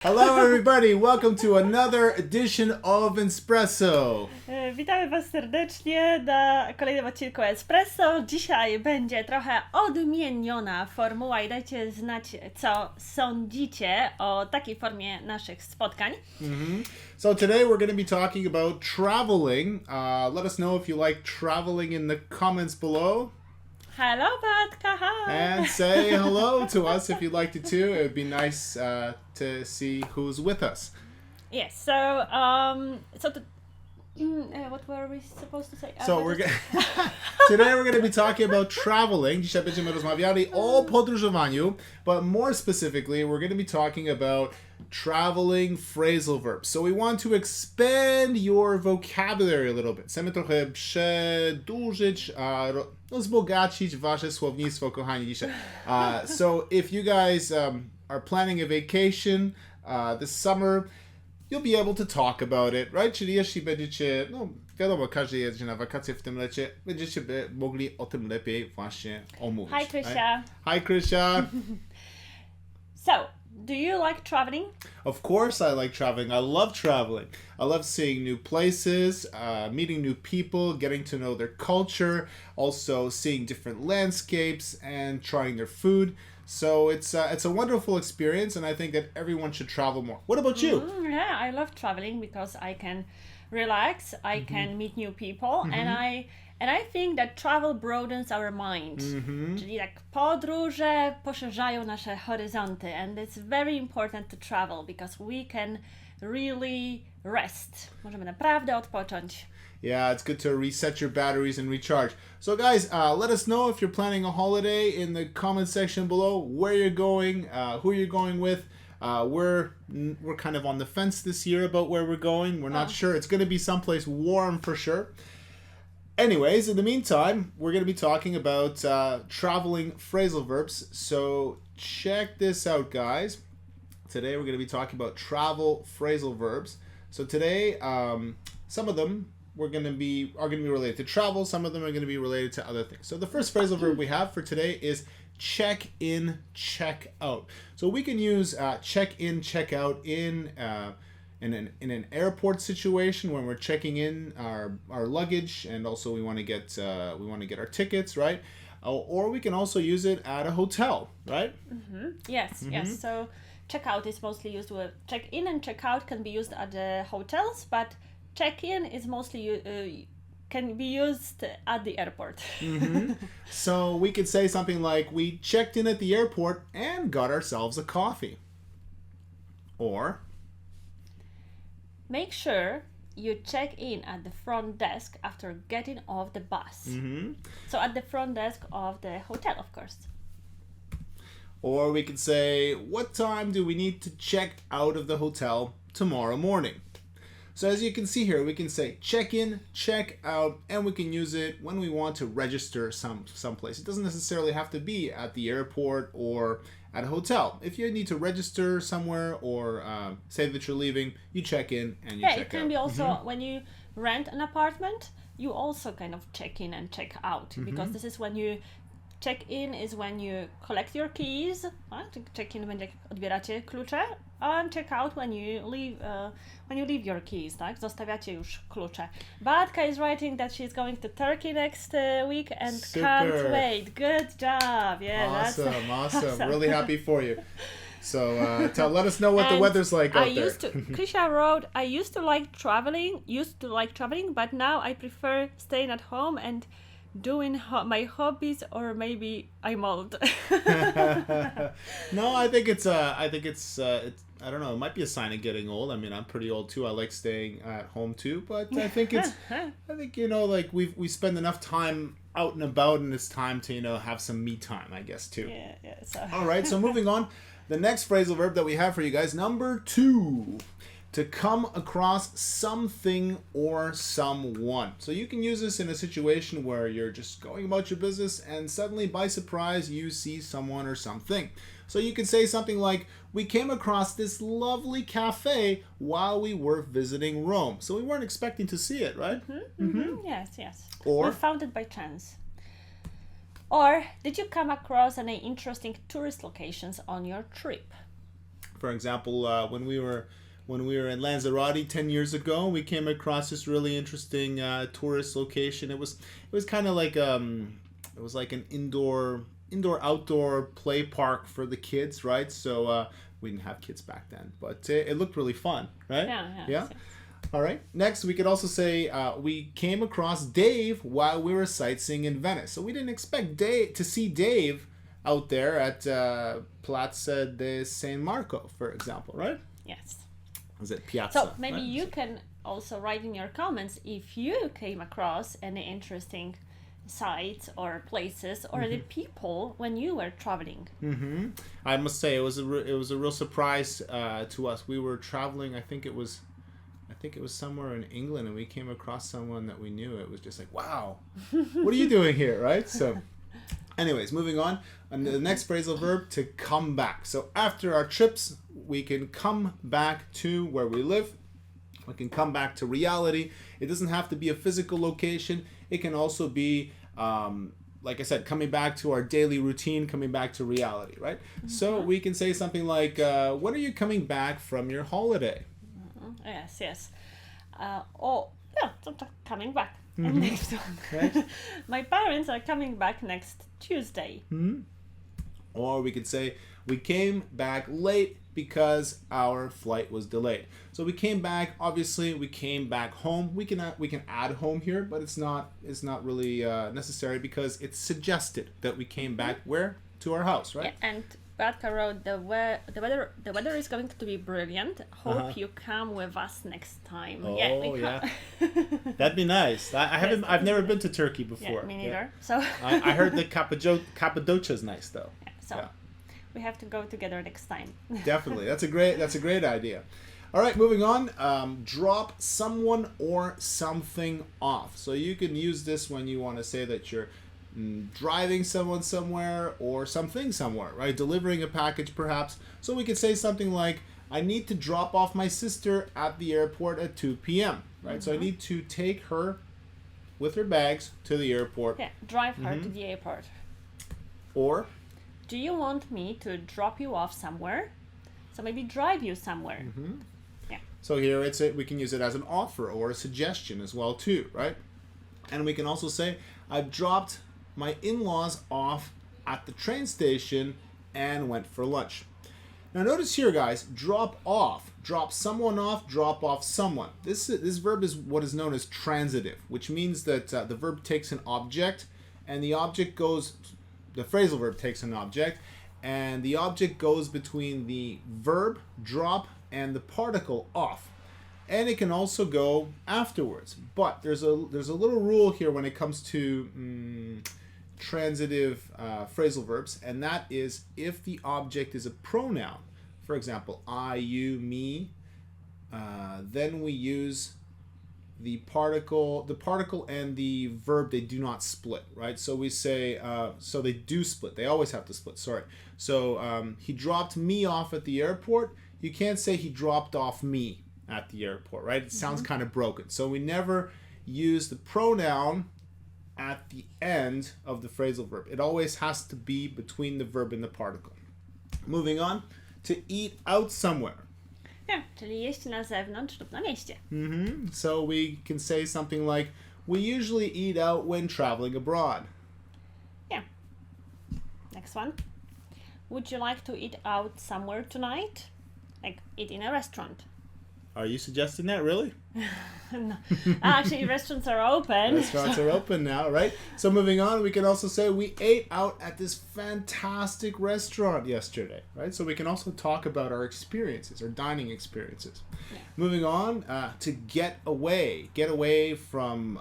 Hello everybody, welcome to another edition of Enspresso. Witamy Was serdecznie na kolejnym odcinku Enspresso. Dzisiaj będzie trochę odmieniona formuła i dajcie znać, co sądzicie o takiej formie naszych spotkań. So today we're going to be talking about traveling. Let us know if you like traveling in the comments below. Hello, Batka, hi! And say hello to us if you'd like to too. It would be nice to see who's with us. Yes, what were we supposed to say? Today we're going to be talking about traveling. Dzisiaj będziemy rozmawiali o podróżowaniu, but more specifically we're going to be talking about traveling phrasal verbs. So we want to expand your vocabulary a little bit. Chcemy trochę przedłużyć, wzbogacić wasze słownictwo, kochani, dzisiaj. So if you guys are planning a vacation this summer, you'll be able to talk about it, right? Czyli jeśli będziecie, wiadomo, każdy jedzie na wakacje w tym lecie, będziecie mogli o tym lepiej właśnie omówić. Hi, Krysia. Right? Hi, Krysia. So, do you like traveling? Of course I like traveling. I love traveling. I love seeing new places, meeting new people, getting to know their culture, also seeing different landscapes and trying their food. So it's a wonderful experience, and I think that everyone should travel more. What about you? Yeah, I love traveling because I can relax, I can meet new people, and I think that travel broadens our mind. Czyli tak podróże poszerzają nasze horyzonty, and it's very important to travel because we can really rest. Możemy naprawdę odpocząć. Yeah, it's good to reset your batteries and recharge. So guys, let us know if you're planning a holiday in the comment section below, where you're going, who you're going with. We're kind of on the fence this year about where we're going. We're not sure. It's going to be someplace warm for sure. Anyways, in the meantime, we're going to be talking about traveling phrasal verbs. So check this out, guys. Today we're going to be talking about travel phrasal verbs. So today, some of them are going to be related to travel. Some of them are going to be related to other things. So the first phrasal verb we have for today is check in, check out. So we can use check in, check out in an airport situation when we're checking in our luggage, and also we want to get our tickets, right? Or we can also use it at a hotel, right? Yes. So check out is mostly used with check in, and check out can be used at the hotels, but check in is mostly can be used at the airport. So we could say something like, we checked in at the airport and got ourselves a coffee. Or make sure you check in at the front desk after getting off the bus. So at the front desk of the hotel, of course. Or we could say, what time do we need to check out of the hotel tomorrow morning? So as you can see here, we can say check in, check out, and we can use it when we want to register someplace. It doesn't necessarily have to be at the airport or at a hotel. If you need to register somewhere or say that you're leaving, you check in and you check out. Yeah, it can be also when you rent an apartment, you also kind of check in and check out, because this is when you check in is when you collect your keys. Check in będzie jak odbieracie klucze, and check out when you leave your keys, tak? Zostawiacie już klucze. Batka is writing that she's going to Turkey next week and can't wait. Good job. Yeah, awesome. Really happy for you. So let us know what the weather's like out there. Krisha wrote, I used to like traveling, but now I prefer staying at home and doing my hobbies, or maybe I'm old. No, I think it's I don't know, it might be a sign of getting old. I mean, I'm pretty old too. I like staying at home too, but I think like we spend enough time out and about, and it's time to have some me time, I guess, too. Yeah. So. All right, so moving on, the next phrasal verb that we have for you guys, number 2. To come across something or someone. So you can use this in a situation where you're just going about your business and suddenly by surprise you see someone or something. So you could say something like, we came across this lovely cafe while we were visiting Rome. So we weren't expecting to see it, right? Yes. Or we found it by chance. Or did you come across any interesting tourist locations on your trip? For example, when we were in Lanzarote 10 years ago, we came across this really interesting tourist location. It was kind of like it was like an indoor outdoor play park for the kids, right? So we didn't have kids back then, but it looked really fun, right? Yeah. All right. Next, we could also say we came across Dave while we were sightseeing in Venice. So we didn't expect to see Dave out there at Piazza de San Marco, for example, right? Yes. Is it Piazza? So maybe right? you can also write in your comments if you came across any interesting sites or places or the people when you were traveling. I must say it was a real surprise to us. We were traveling. I think it was somewhere in England, and we came across someone that we knew. It was just like, wow, what are you doing here, right? So, anyways, moving on. And the next phrasal verb, to come back. So after our trips, we can come back to where we live. We can come back to reality. It doesn't have to be a physical location. It can also be, like I said, coming back to our daily routine, coming back to reality, right? So we can say something like, when are you coming back from your holiday? Yes. Coming back. And next one. Right. My parents are coming back next Tuesday. Or we could say, we came back late because our flight was delayed. So we came back, obviously we came back home. We can add home here, but it's not really necessary because it's suggested that we came back where? To our house, right? Yeah, and Bartka wrote, the weather is going to be brilliant. Hope you come with us next time. Oh, yeah. That'd be nice. I've never been to Turkey before. Yeah, me neither. So I heard the Cappadocia is nice though. So we have to go together next time. Definitely. That's a great idea. All right, moving on. Drop someone or something off. So you can use this when you want to say that you're driving someone somewhere or something somewhere, right? Delivering a package perhaps. So we could say something like, I need to drop off my sister at the airport at 2 p.m., right? So I need to take her with her bags to the airport. Yeah, drive her to the airport. Or, do you want me to drop you off somewhere? So maybe drive you somewhere. Yeah. So here we can use it as an offer or a suggestion as well too, right? And we can also say, I've dropped my in-laws off at the train station and went for lunch. Now notice here, guys, drop off, drop someone off, drop off someone. This verb is what is known as transitive, which means that the verb takes an object and the phrasal verb takes an object and the object goes between the verb drop and the particle off. And it can also go afterwards. But there's a little rule here when it comes to transitive phrasal verbs, and that is if the object is a pronoun. For example, I, you, me, then we use the particle and the verb, they do not split, right? So we say, so they do split. They always have to split, sorry. So he dropped me off at the airport. You can't say he dropped off me at the airport, right? It sounds kind of broken. So we never use the pronoun at the end of the phrasal verb. It always has to be between the verb and the particle. Moving on, to eat out somewhere. Yeah, czyli jeść na zewnątrz lub na mieście. So we can say something like, we usually eat out when traveling abroad. Yeah. Next one. Would you like to eat out somewhere tonight? Like eat in a restaurant. Are you suggesting that, really? No. Actually, restaurants are open. Restaurants are open now, right? So moving on, we can also say we ate out at this fantastic restaurant yesterday, right? So we can also talk about our experiences, our dining experiences. Yeah. Moving on, to get away from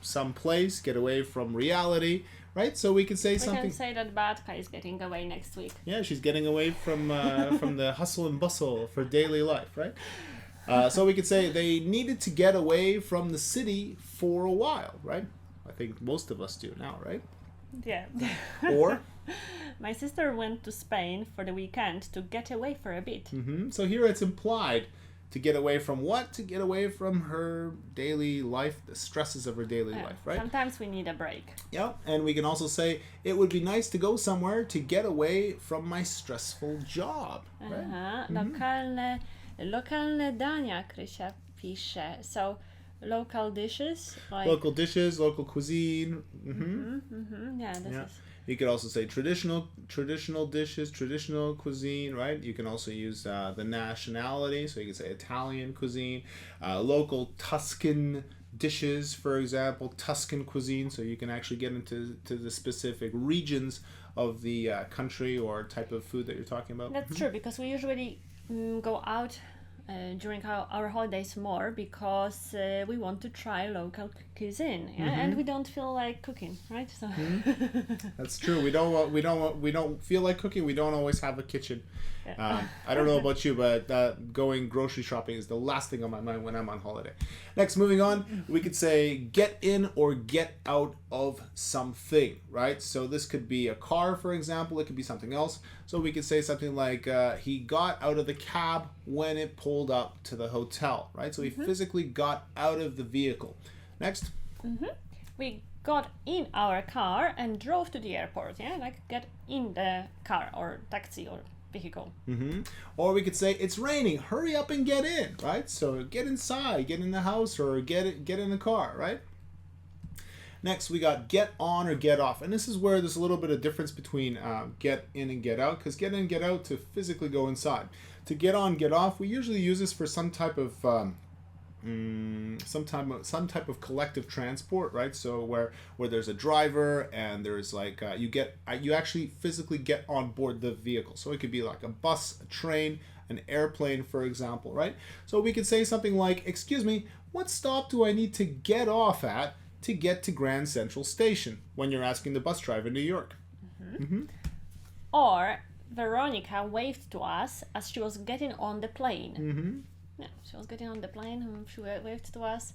some place, get away from reality, right? So we can say something. We can say that Bartka is getting away next week. Yeah, she's getting away from the hustle and bustle for daily life, right? So we could say they needed to get away from the city for a while, right? I think most of us do now, right? Yeah. Or? My sister went to Spain for the weekend to get away for a bit. So here it's implied To get away from what? To get away from her daily life, the stresses of her daily life, right? Sometimes we need a break. Yep, and we can also say, it would be nice to go somewhere to get away from my stressful job, right? Lokalne dania, Krysia pisze. So, local dishes. Like... Local dishes, local cuisine. Yeah, this is... You could also say traditional dishes, traditional cuisine, right? You can also use the nationality, so you can say Italian cuisine, local Tuscan dishes, for example, Tuscan cuisine, so you can actually get into the specific regions of the country or type of food that you're talking about. That's true, because we usually go out during our holidays more because we want to try local cuisine, and we don't feel like cooking, right? So that's true. We don't feel like cooking. We don't always have a kitchen. I don't know about you, but going grocery shopping is the last thing on my mind when I'm on holiday. Next, moving on, we could say get in or get out of something, right? So this could be a car, for example. It could be something else. So we could say something like he got out of the cab when it pulled up to the hotel, right? So he physically got out of the vehicle. Next. We got in our car and drove to the airport, like get in the car or taxi or vehicle. Or we could say it's raining, hurry up and get in, right? So get inside, get in the house, or get in the car, right? Next, we got get on or get off, and this is where there's a little bit of difference between get in and get out, because get in and get out to physically go inside. To get on, get off, we usually use this for some type of some type of collective transport, right? So where there's a driver and there's like you actually physically get on board the vehicle. So it could be like a bus, a train, an airplane, for example, right? So we could say something like, excuse me, what stop do I need to get off at to get to Grand Central Station, when you're asking the bus driver in New York. Or Veronica waved to us as she was getting on the plane. Yeah, she was getting on the plane and she waved to us.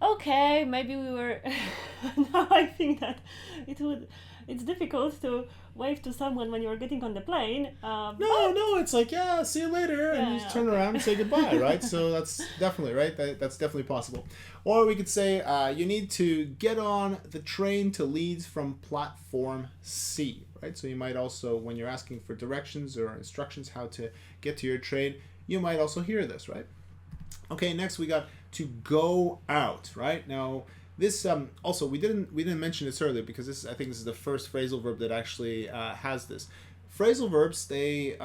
Okay, maybe we were... Now I think that it's difficult to wave to someone when you're getting on the plane. No, it's like, yeah, see you later, and you just turn around and say goodbye, right? So that's definitely, right? That's definitely possible. Or we could say, you need to get on the train to Leeds from platform C, right? So you might also, when you're asking for directions or instructions how to get to your train, you might also hear this, right? Okay, next we got to go out, right? Now, this also we didn't mention this earlier because I think this is the first phrasal verb that actually has this. Phrasal verbs, they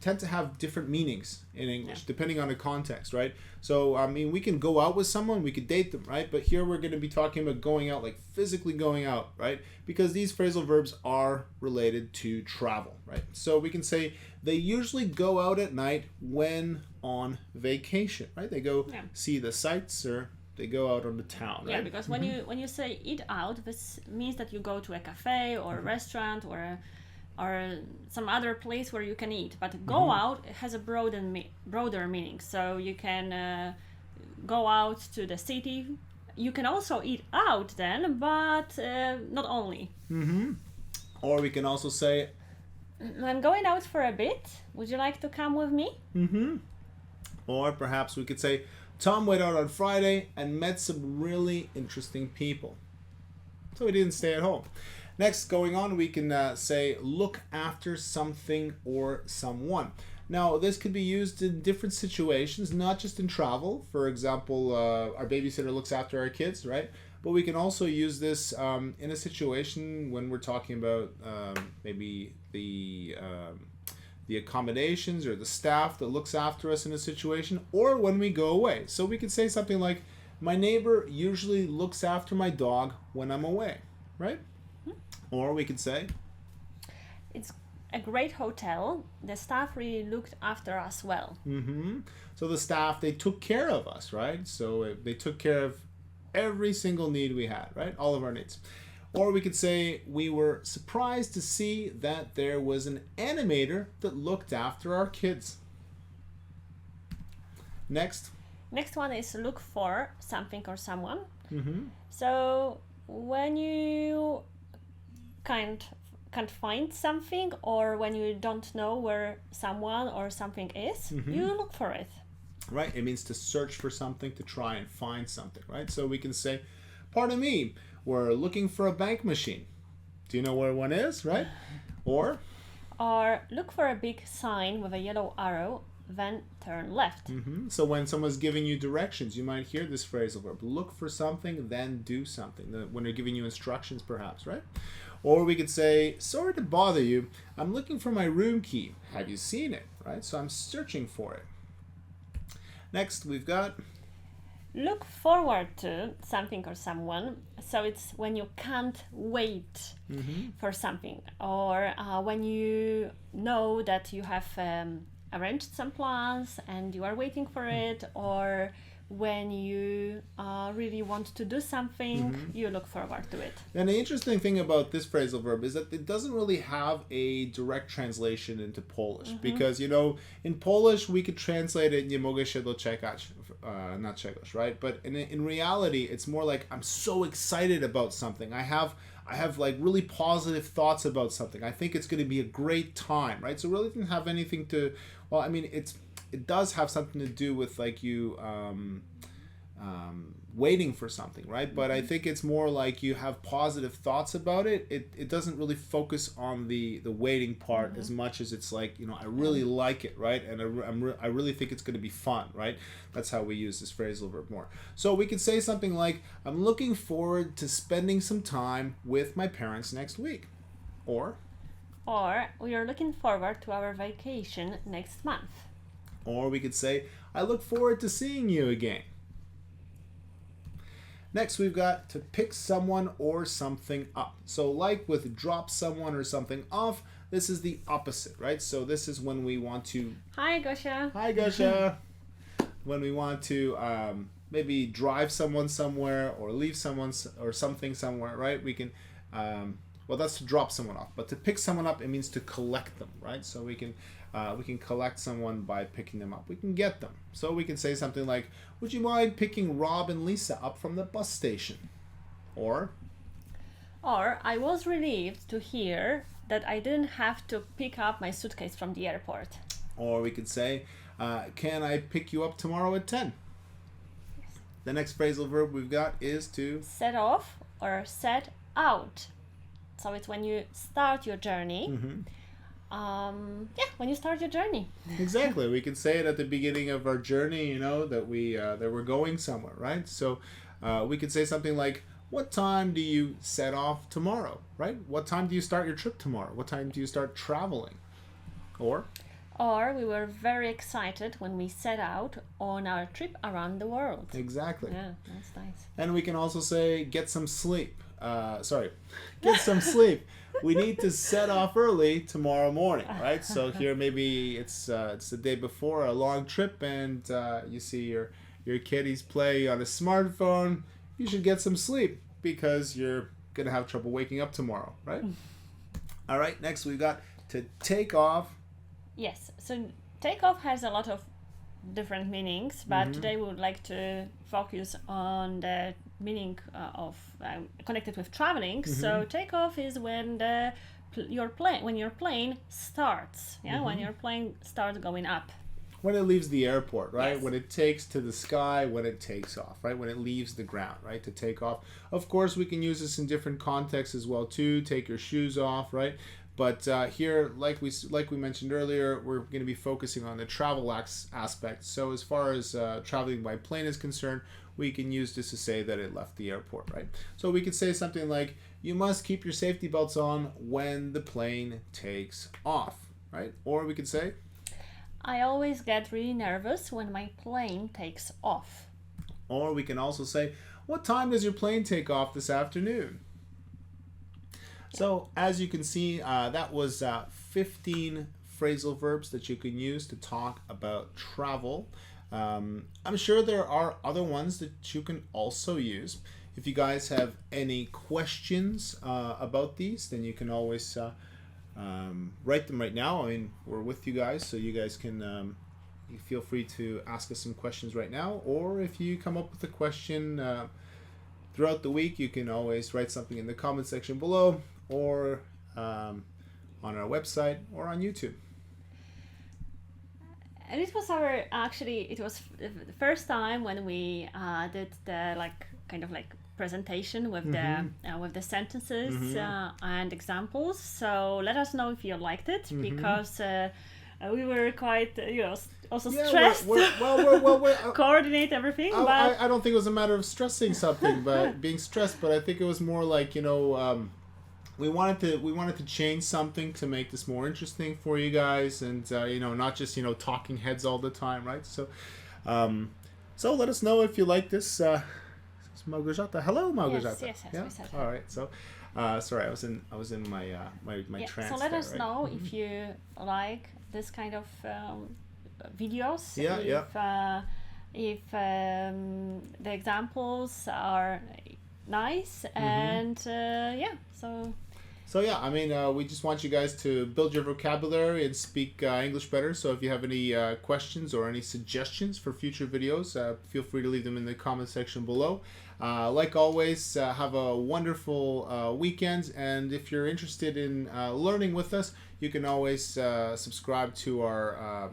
tend to have different meanings in English depending on the context, right? So I mean, we can go out with someone, we could date them, right? But here we're going to be talking about going out, like physically going out, right? Because these phrasal verbs are related to travel, right? So we can say they usually go out at night when on vacation, right? They go see the sights or they go out on the town, right? Yeah, because when you say eat out, this means that you go to a cafe or a restaurant or some other place where you can eat. But go out has a broader meaning. So you can go out to the city. You can also eat out then, but not only. Or we can also say, I'm going out for a bit. Would you like to come with me? Or perhaps we could say, Tom went out on Friday and met some really interesting people. So he didn't stay at home. Next, going on, we can say, look after something or someone. Now, this could be used in different situations, not just in travel. For example, our babysitter looks after our kids, right? But we can also use this in a situation when we're talking about maybe the accommodations or the staff that looks after us in a situation, or when we go away. So we could say something like, my neighbor usually looks after my dog when I'm away, right? Or we could say, it's a great hotel. The staff really looked after us well. So the staff, they took care of us, right? So they took care of every single need we had, right? All of our needs. Or we could say, we were surprised to see that there was an animator that looked after our kids. Next. Next one is look for something or someone. So when you can't find something, or when you don't know where someone or something is, you look for it. right? It means to search for something, to try and find something, right? So we can say, pardon me, we're looking for a bank machine. Do you know where one is, right? Or look for a big sign with a yellow arrow, then turn left. So when someone's giving you directions, you might hear this phrasal verb. Look for something, then do something. When they're giving you instructions, perhaps, right? Or we could say, sorry to bother you. I'm looking for my room key. Have you seen it, right? So I'm searching for it. Next, we've got look forward to something or someone. So it's when you can't wait for something, or when you know that you have arranged some plans and you are waiting for it, or when you really want to do something, you look forward to it. And the interesting thing about this phrasal verb is that it doesn't really have a direct translation into Polish, because, you know, in Polish we could translate it nie mogę się doczekać na czegoś, right? But in reality, it's more like I'm so excited about something. I have like really positive thoughts about something. I think it's going to be a great time, right? So it really didn't have anything to, well, I mean, it does have something to do with like you waiting for something, right? But I think it's more like you have positive thoughts about it. It doesn't really focus on the waiting part as much as it's like, you know, I really like it, right? And I really think it's going to be fun, right? That's how we use this phrasal verb more. So we could say something like, I'm looking forward to spending some time with my parents next week. Or we are looking forward to our vacation next month. Or we could say, I look forward to seeing you again. Next, we've got to pick someone or something up. So like with drop someone or something off, this is the opposite, right? So this is when we want to... Hi, Gosia. Hi, Gosia. When we want to maybe drive someone somewhere or leave someone or something somewhere, right? We can... well, that's to drop someone off. But to pick someone up, it means to collect them, right? So we can collect someone by picking them up. We can get them. So we can say something like, would you mind picking Rob and Lisa up from the bus station? Or I was relieved to hear that I didn't have to pick up my suitcase from the airport. Or we could say, can I pick you up tomorrow at 10? Yes. The next phrasal verb we've got is to set off or set out. So it's when you start your journey. When you start your journey. Exactly. We can say it at the beginning of our journey, you know, that we're going somewhere, right? So we could say something like, what time do you set off tomorrow, right? What time do you start your trip tomorrow? What time do you start traveling? Or we were very excited when we set out on our trip around the world. Exactly. Yeah, that's nice. And we can also say, get some sleep. Get some sleep. We need to set off early tomorrow morning, right? So here maybe it's the day before a long trip, and you see your kiddies play on a smartphone. You should get some sleep because you're gonna have trouble waking up tomorrow, right? All right. Next we've got to take off. Yes. So take off has a lot of different meanings, but today we would like to focus on the meaning of connected with traveling. So take off is when your plane starts. Yeah, when your plane starts going up. When it leaves the airport, right? Yes. When it takes to the sky, when it takes off, right? When it leaves the ground, right? To take off. Of course, we can use this in different contexts as well too. Take your shoes off, right? But here, like we mentioned earlier, we're going to be focusing on the travel aspect. So as far as traveling by plane is concerned, we can use this to say that it left the airport, right? So we could say something like, you must keep your safety belts on when the plane takes off, right? Or we could say, I always get really nervous when my plane takes off. Or we can also say, what time does your plane take off this afternoon? So as you can see, that was 15 phrasal verbs that you can use to talk about travel. I'm sure there are other ones that you can also use. If you guys have any questions about these, then you can always write them right now. I mean, we're with you guys, so you guys can you feel free to ask us some questions right now. Or if you come up with a question throughout the week, you can always write something in the comment section below, or on our website, or on YouTube. and it was the first time when we did the kind of presentation with the sentences and examples. So let us know if you liked it, because we were quite also stressed. We're coordinate everything. I don't think it was a matter of stressing something, but being stressed. But I think it was more like we wanted to change something to make this more interesting for you guys, and not just talking heads all the time, right? So so let us know if you like this. Małgorzata. Hello, Małgorzata. Yes, yeah? we said all right. So sorry, I was in my my trance. So let there, us right? know if you like this kind of videos. Yeah, if the examples are nice, and So yeah, I mean, we just want you guys to build your vocabulary and speak English better. So if you have any questions or any suggestions for future videos, feel free to leave them in the comment section below. Like always, have a wonderful weekend. And if you're interested in learning with us, you can always subscribe to our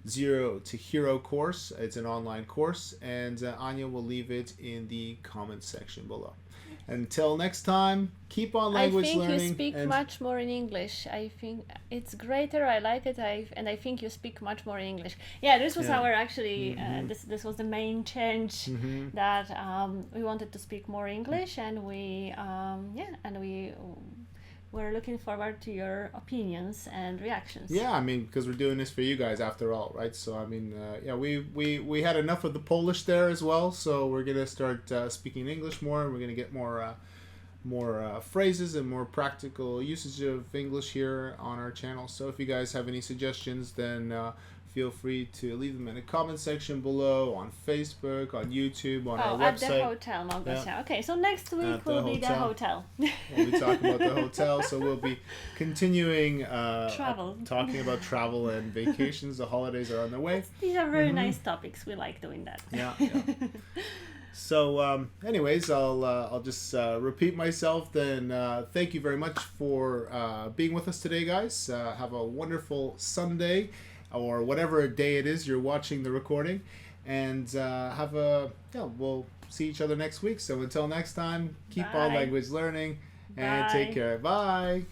Zero to Hero course. It's an online course, and Anya will leave it in the comment section below. Until next time, keep on language learning. I think you speak much more in English. I think it's greater. I like it. And I think you speak much more in English. Yeah, this was our actually. This was the main change, that we wanted to speak more English, and we we're looking forward to your opinions and reactions. Yeah, I mean, because we're doing this for you guys after all, right? So I mean, we had enough of the Polish there as well, so we're gonna start speaking English more. We're gonna get more phrases and more practical usage of English here on our channel. So if you guys have any suggestions, then feel free to leave them in the comment section below, on Facebook, on YouTube, on our website. At the hotel, Małgosia. Yeah. Okay, so next week will be the hotel. We'll be talking about the hotel, so we'll be continuing travel. Talking about travel and vacations. The holidays are on their way. These are very nice topics. We like doing that. Yeah. So, anyways, I'll just repeat myself. Then, thank you very much for being with us today, guys. Have a wonderful Sunday, or whatever day it is you're watching the recording, and we'll see each other next week. So until next time, keep on language learning, and take care. Bye.